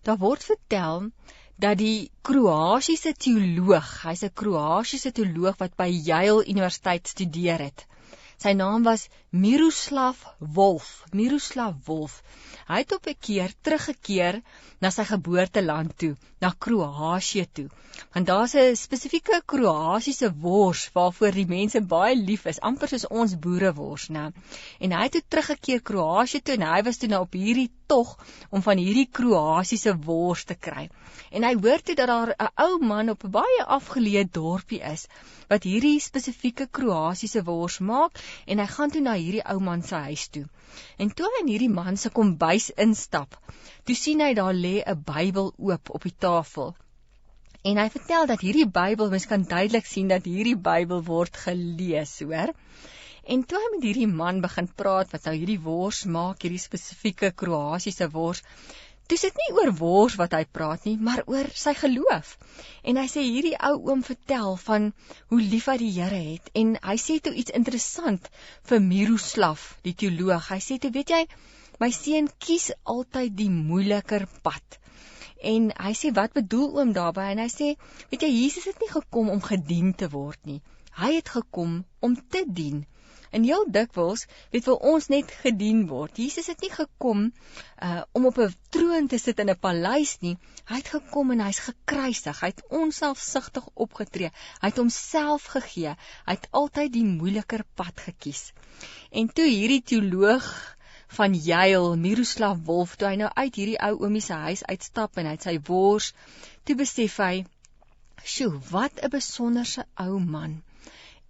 Daar word vertel dat die Kroatiese teoloog, hy's 'n Kroatiese teoloog wat by Yale Universiteit studeer het. Sy naam was Miroslav Volf. Hy het op 'n keer teruggekeer na sy geboorteland toe, na Kroatië toe. Want daar's 'n spesifieke Kroatiese wors waarvoor die mense baie lief is, amper soos ons boerewors, né? En hy het toe teruggekeer Kroatië toe en hy was toe nou op hierdie tog om van hierdie Kroatiese wors te kry. En hy hoor toe dat daar 'n ou man op 'n baie afgeleë dorpie is wat hierdie spesifieke Kroatiese wors maak en hy gaan toe na hierdie ou man se huis toe. En toe hy in hierdie man se kombuis instap, toe sien hy daar lê 'n Bybel oop op die tafel. En hy vertel dat hierdie Bybel, mens kan duidelik sien dat hierdie Bybel word gelees, hoor. En toe hy met hierdie man begin praat wat nou hierdie wors maak, hierdie spesifieke Kroatiese wors, toe sit nie oor wors wat hy praat nie, maar oor sy geloof. En hy sê hierdie ou oom vertel van hoe lief hy die Here het. En hy sê toe iets interessant vir Miroslav, die teoloog. Hy sê toe, weet jy, my seun kies altyd die moeiliker pad. En hy sê, wat bedoel oom daarby? En hy sê, weet jy, Jesus het nie gekom om gedien te word nie. Hy het gekom om te dien. En heel dikwels, wil ons net gedien word. Jesus het nie gekom om op 'n troon te sit in 'n paleis nie. Hy het gekom en hy's gekruisig. Hy het onselfsugtig opgetree. Hy het homself gegee. Hy het altyd die moeiliker pad gekies. En toe hierdie teoloog van Yale, Miroslav Volf, toe hy nou uit hierdie ou oomie se huis uitstap en hy het sy wors, toe besef hy, sjoe, wat 'n besonderse ou man.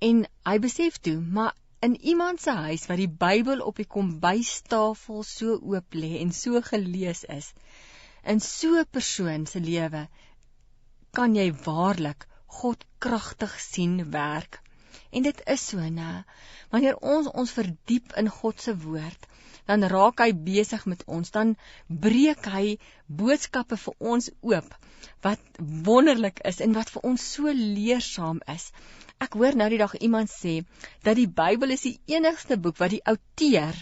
En hy besef toe, maar in iemand se huis wat die Bybel op die kombuistafel so oop lê en so gelees is, in so 'n persoon se lewe, kan jy waarlik God kragtig sien werk. En dit is so, né? Wanneer ons verdiep in God se woord, dan raak hy besig met ons, dan breek hy boodskappe vir ons oop, wat wonderlik is en wat vir ons so leersaam is. Ek hoor nou die dag iemand sê, dat die Bybel is die enigste boek wat die outeur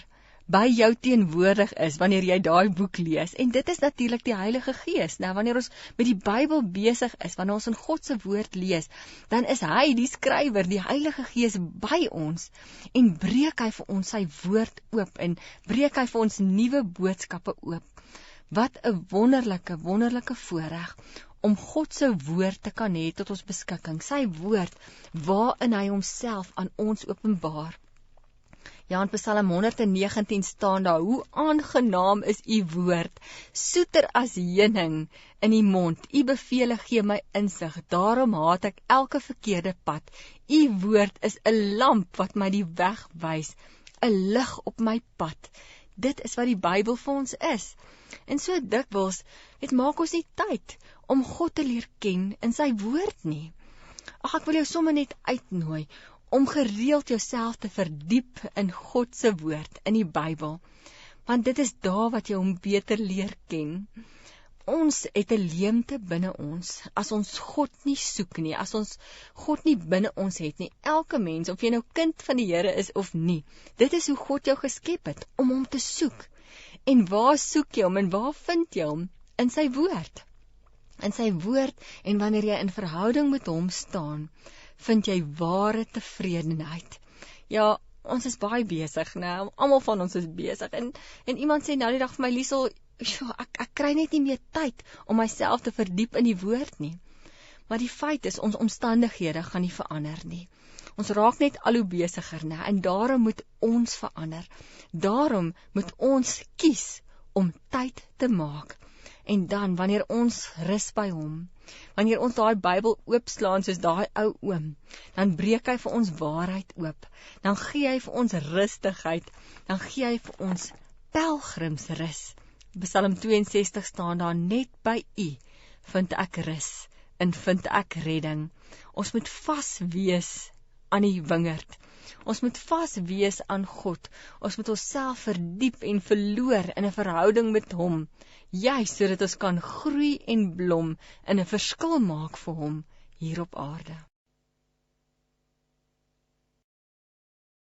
by jou teenwoordig is, wanneer jy daai boek lees, en dit is natuurlik die Heilige Gees. Nou, wanneer ons met die Bybel besig is, wanneer ons in God se woord lees, dan is hy, die skrywer, die Heilige Gees by ons, en breek hy vir ons sy woord oop, en breek hy vir ons nuwe boodskappe oop. Wat 'n wonderlike voorreg, om God se woord te kan hê tot ons beskikking, sy woord, waarin hy homself aan ons openbaar. Ja, in Psalm 119 staan daar, hoe aangenaam is u woord, soeter as heuning in die mond, u bevele gee my insig, daarom haat ek elke verkeerde pad, u woord is 'n lamp wat my die weg wys, 'n lig op my pad. Dit is wat die Bybel vir ons is. En so dikwels, maak ons nie tyd om God te leer ken in sy woord nie. Ag, ek wil jou sommer net uitnooi om gereeld jouself te verdiep in God se woord, in die Bybel, want dit is daar wat jy hom beter leer ken. Ons het 'n leemte binne ons, as ons God nie soek nie, as ons God nie binne ons het nie. Elke mens, of jy nou kind van die Here is of nie, dit is hoe God jou geskep het, om hom te soek. En waar soek jy hom, en waar vind jy hom? In sy woord. In sy woord, en wanneer jy in verhouding met hom staan, vind jy ware tevredenheid. Ja, ons is baie besig, né? Almal van ons is besig, en iemand sê nou die dag vir my, Liesel, ek kry net nie meer tyd om myself te verdiep in die woord nie. Maar die feit is, ons omstandighede gaan nie verander nie. Ons raak net al hoe besiger, né? En daarom moet ons verander. Daarom moet ons kies om tyd te maak. En dan, wanneer ons rus by hom, wanneer ons daai Bybel oopslaan soos daai ou oom, dan breek hy vir ons waarheid oop. Dan gee hy vir ons rustigheid. Dan gee hy vir ons pelgrimsrus. Psalm 62 staan daar, net by u vind ek rus en vind ek redding. Ons moet vas wees aan die wingerd. Ons moet vas wees aan God. Ons moet onsself verdiep en verloor in 'n verhouding met hom, juis sodat ons kan groei en blom en 'n verskil maak vir hom hier op aarde.